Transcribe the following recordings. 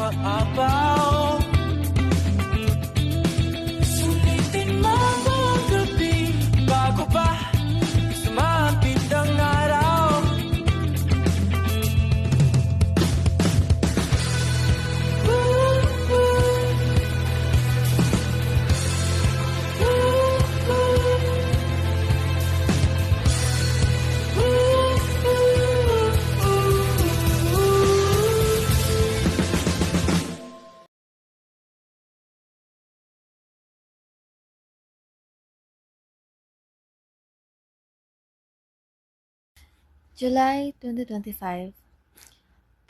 umaapaw. Sulitin mo ang gabi bago pa sumapit ang araw. July 2025.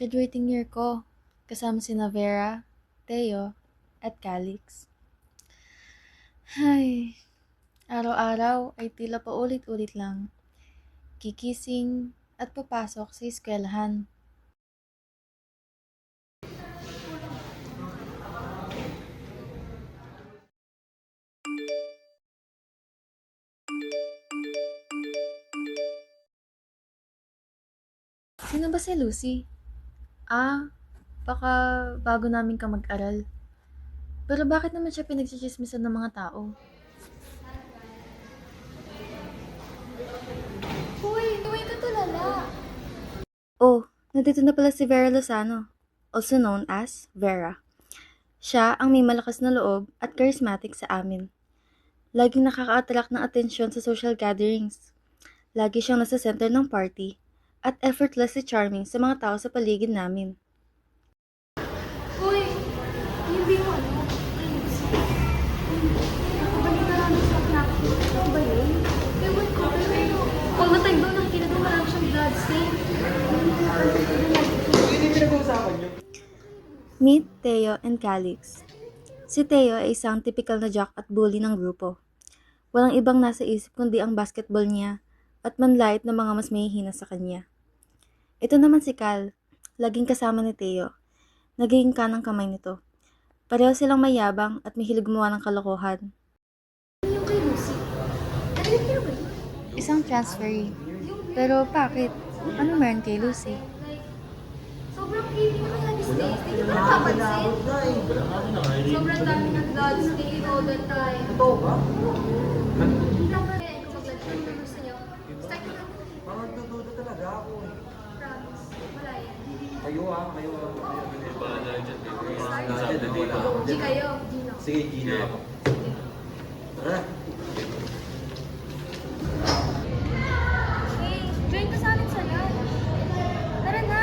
Graduating year ko, kasama sina Vera, Teo, at Calix. Ay, araw-araw ay tila paulit-ulit lang. Kikising at papasok sa eskwelahan. Sino ba si Lucy? Baka bago namin ka mag-aral. Pero bakit naman siya pinagchichismisan ng mga tao? Hoy, gawin ka tulala. Oh, nandito na pala si Vera Lozano, also known as Vera. Siya ang may malakas na loob at charismatic sa amin. Laging nakaka-attract ng atensyon sa social gatherings. Lagi siyang nasa center ng party at effortlessly charming sa mga tao sa paligid namin. Hoy, hindi mo ano. Nakabalita namin sa anak. Ano ba yun? Ewan ko, pero pag matag doon, nakikita doon marami siyang blood stain. Meet Teo and Calix. Si Teo ay isang typical na jock at bully ng grupo. Walang ibang nasa isip kundi ang basketball niya at manlait ng mga mas mahihina sa kanya. Ito naman si Cal, laging kasama ni Teo. Nagiging kanang kamay nito. Pareho silang mayabang at mahilig gumawa ng kalokohan. Ano yung kay Lucy? Narinig niyo ba yun? Isang transferee. Pero bakit? Ano meron kay Lucy? Sobrang creepy na kaya these days. Hindi mo nakapansin? Sobrang dami ng blood stain all the time. Ito ba? Hindi dapat eh, kung mag-blood stain kung gusto niyo. Start na natin. Parang nagdududa talaga ako eh. Promise. Wala yan. Kayo ah. G kayo. Gino. Sige, Gina. Tara. Hey, join ka sa amin sa lab. Tara na.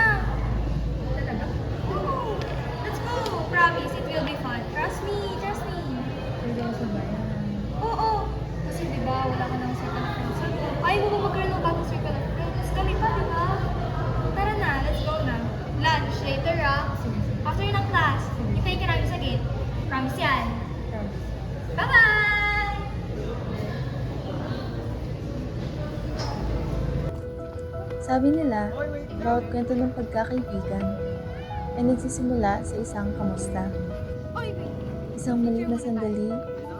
Talaga? Oo. Let's go. Promise, it will be fun. Trust me, trust me. Seryoso ba yan? Oo. Kasi di ba, wala ka ng circle of friends. Ayaw mo ba magkaroon ng bagong circle of friends? Kami pa, di ba? Tara na, let's go na. Lunch later ah. After ng class, hintayin ka namin sa gate. Promise yan. Bye-bye! Sabi nila, bawat kwento ng pagkakaibigan ay nagsisimula sa isang kamusta. Isang maliit na sandali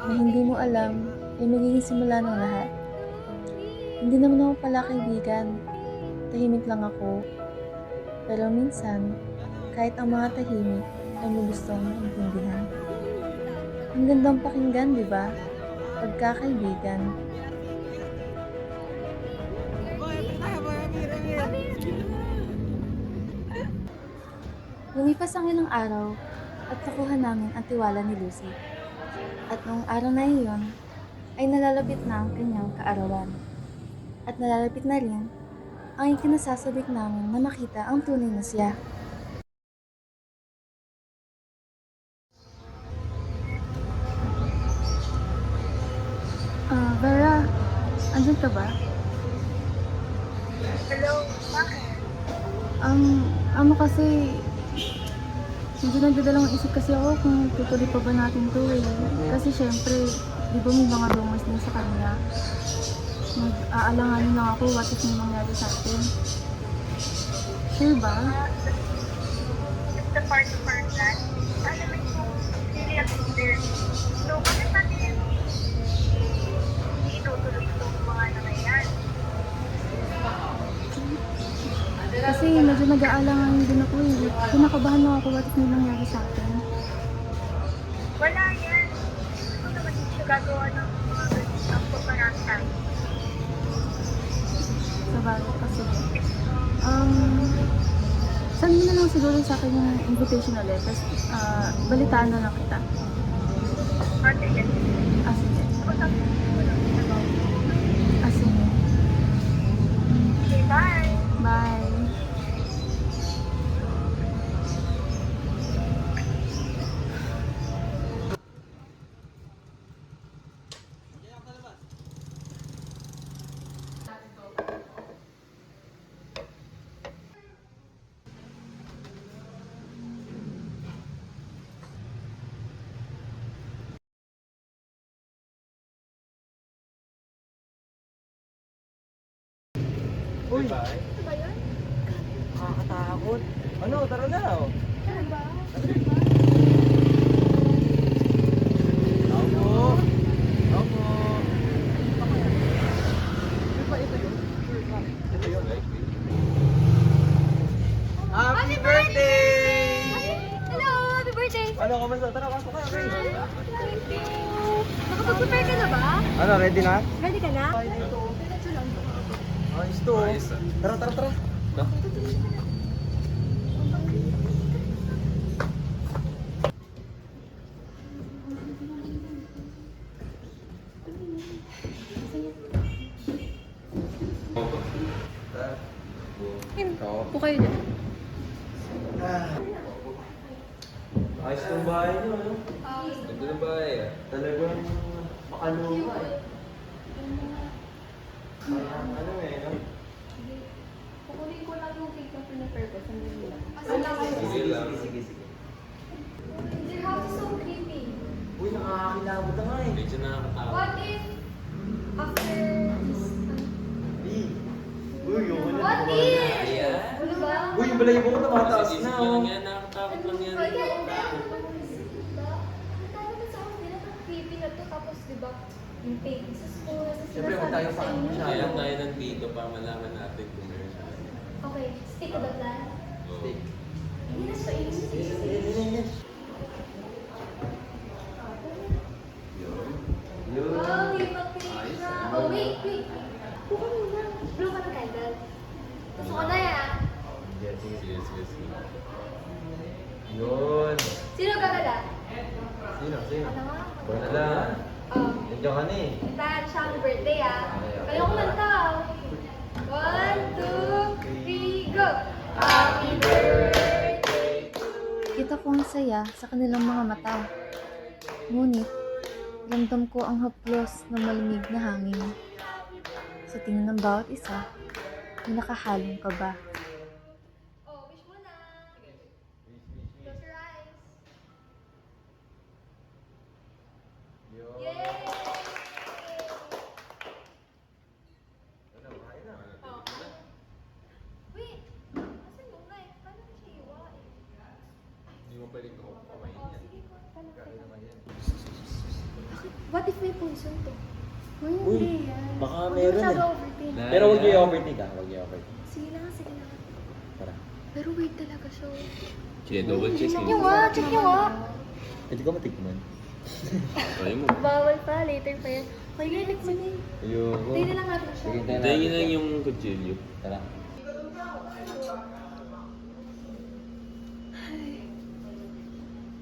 na hindi mo alam ay magiging simula ng lahat. Hindi naman ako pala kaibigan, tahimik lang ako. Pero minsan, kahit ang mga tahimik ay may gustong maintindihan. Ang gandang pakinggan, di ba? Pagkakaibigan. Lumipas ang ilang araw at nakuha namin ang tiwala ni Lucy. At noong araw na iyon, ay nalalapit na ang kanyang kaarawan. At nalalapit na rin ang ikinasasabik namin na makita ang tunay na siya. Vera, andyan ka ba? Hello, bakit? Ano kasi, medyo nagdadalawang isip kasi ako kung tutuloy pa ba natin to eh. Kasi syempre, di ba may mga rumors din sa kanya. Nag-aalanganin lang ako what if may mangyari sa atin. Sure ba? It's the part of our plan. Alam mo kung really at there. So, bakit natin itutuloy itong mga nangyayari? Kasi medyo nag-aalanganin din ako eh. Kinakabahan mo ako. What if may nangyari sa akin? Wala yan. Ako naman hindi siya gagawa ng mga ganito ang paparantan. Sa bagay kasi. Send mo na lang siguro sa akin yung invitation ulit. Tapos, balitaan na lang kita. Ate, yan. Sige. Ako sabi ko lang ginagawa. Sige. Okay, bye. Bye. Uy! Ano ba yun? Nakakatakot. Ano? Tara na oh. Ano ba? Ako! Ako! Ito yun? Ito yun, right? Happy birthday! Hello! Happy birthday! Ano, kamusta? Tara, pasok ka. Okay. Thank you! Nakapag-prepare ka na ba? Ano, ready na? Ready ka na? Ayos to. Tara, tara, tara. Po kayo dyan. Ayos ng bahay niyo, ano? Ganda ng bahay, ah. Talagang makaluma, eh. Ano eh, no? Kukunin ko lang yung cake na pinapare ko. Sandali lang. Sige lang. Sige, sige. Their house is so creepy. Uy, nakakakilabot na nga eh. Medyo nakakatakot. What if after this... Uy, yung wala. What if? Ano ba? Uy, yung balay mo ko tumataas na, oh. Nakakatakot lang yan. Creepy na to, tapos diba, yung page sa school, sa Siyempre, huwag tayo sa paano inyo. siya. Kaya tayo nandito para malaman natin kung meron siya. Okay, stick to the plan. Steak. Hindi na siya Yun. Oh, yung Oh, wait. Buka mo na. Blow ka ng candle. Gusto ko na yan. Sige, sige, sige. Yun. Sino gagala? Sino? Ano nga? Wala lang. Nandiyan ka na eh. Tahan siya ang birthday Kaya ko kumanta. 1, 2, 3, go! Happy birthday! Kita ko ang saya sa kanilang mga mata. Ngunit, ramdam ko ang haplos ng malamig na hangin. Sa tingin ng bawat isa, may nakahalong kaba. Oh, wish mo na. Close your eyes. Yun. Yay! Ano, kain na. Wait! Asan yung knife? Paano ko siya iwain? Hindi mo pwedeng kumain yan. Sige ko. Paano ko? Kain naman yan. What if may poison to? Uy, baka Huwag meron masyado eh. overthink. Pero huwag niyo i-overtake ah. Huwag niyo i-overtake. Sige lang. Tara. Pero weird talaga siya. Sige, double check Check nyo nga, Pwede ka matikman. Try mo. Bawal pa, later pa yan. Okay, ganit mo na Ayun. Tayo na lang natin siya. Sige, tayo Tayo natin. lang yung kutsilyo. Tara.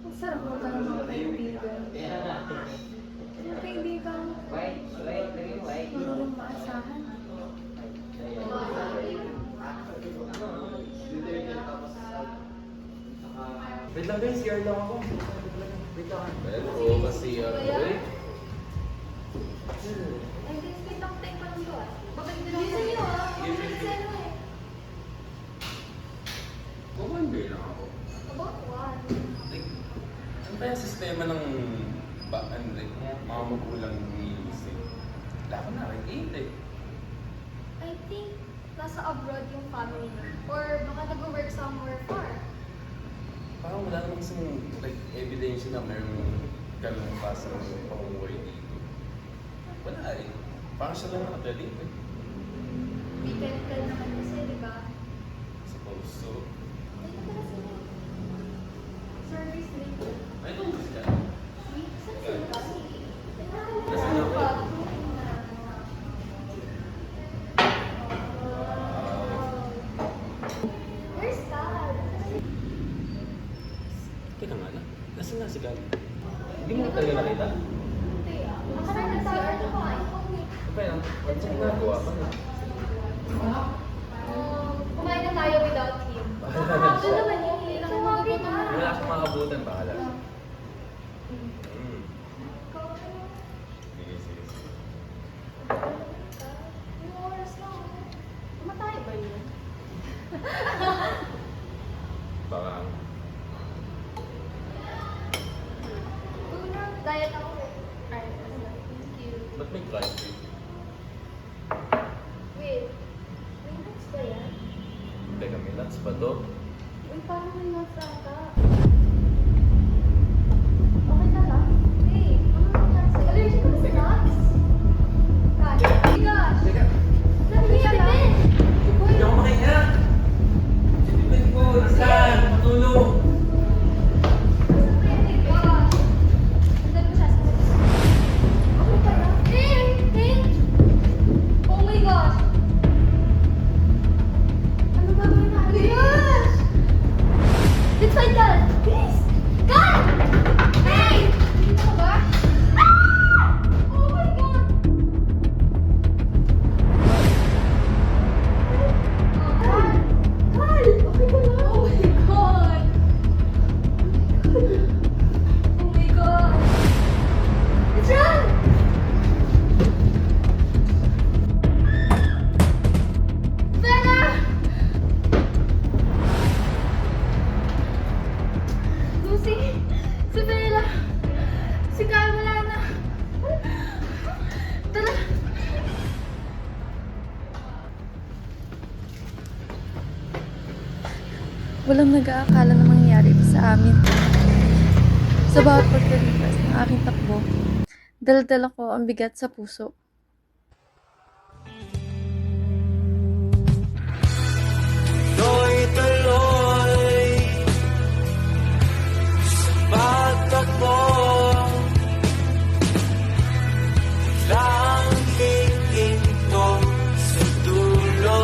Ang sarap mo pa ng mga kaibigan. Mga kaibigan, marunong maasahan. Wait lang guys, CR lang ako. Wait lang. Well, oo, kasi Ay, this kit ang take pa nito Bakit nila ako? Bilisan nyo Bilisan mo Kumanda lang ako. About what? Like, ano ba yung sistema ng mga magulang nilisip? Wala ko na rin I think nasa abroad yung family niya. Or baka nag-work somewhere far. Parang wala namang isang evidence na mayroong ganung klaseng pamumuhay dito. Wala eh. Parang siya lang nakatira dito. Weekend ka naman kasi, di ba? Suppose so. Dito ka na sila. Service later. Ay, ito ba siya? Where's Dad? Teka nga lang. Nasaan na si Gal? Hindi mo talaga nakita? Hindi ah. Akala na tayo ano pa? Okay lang. Ano sa ginagawa ka na? Kumain na tayo without him. Ano naman yun? Sumagi na. Wala siyang makabutan. Bahala siya. Sige, sige, sige. Yung oras lang. Kumatay ba yun? Baka. Diet ako eh. Alright, thank you. Ba't may drive-thru? Wait. May nuts ba yan? Teka, may nuts pa to? Uy, paano may nuts ata? Okay na lang? Hey, ano nangyari sa'yo? Allergic ka na sa nuts? God. Oh my gosh! Teka! Hindi ka lang! Hindi ako makahinga! Sitipin ko! Saan? Matulog! Oh my gosh! Saan mo siya? Okay pa lang? Hey! Oh my gosh! Ano gagawin natin? Oh my gosh! Let's find God! Please! God! Hey! Dito ka ba? Ah! Oh my God! God! God! Okay ka lang? Oh my God! Oh my God! Let's run! Bella! Lucy! Si Bella! Si Kyle wala na! Tara! Walang nag-aakala na mangyayari sa amin. Sa bawat pagkalipas ng aking takbo, dala-dala ko ang bigat sa puso. Tuloy-tuloy sa pagtakbo, lang hihinto sa dulo.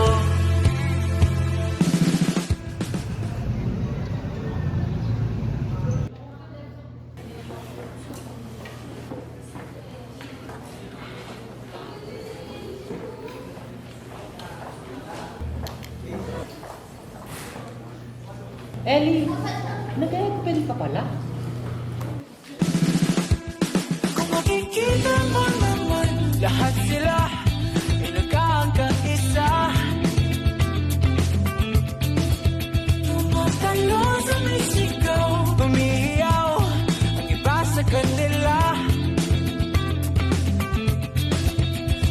Ellie, nag-e-expel ka pala? Kung makikita mo naman, lahat sila ay nagkakaisa. Tumatalo sa may sigaw, umiiyaw ang iba sa kanila.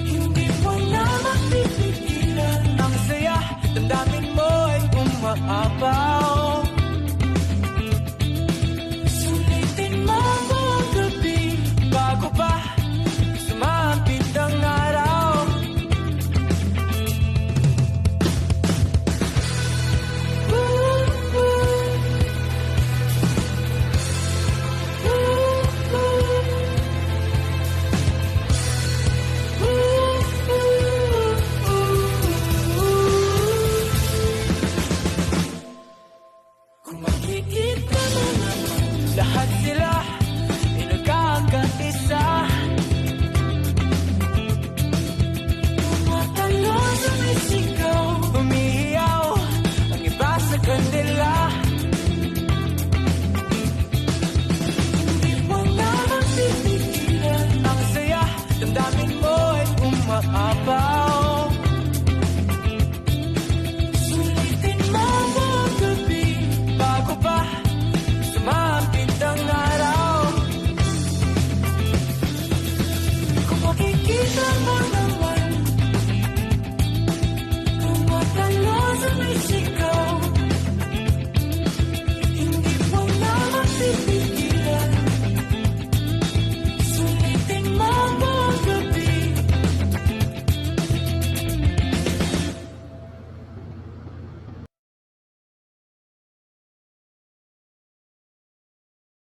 Hindi mo na mapipigilan ang saya, damdamin mo ay umaabot.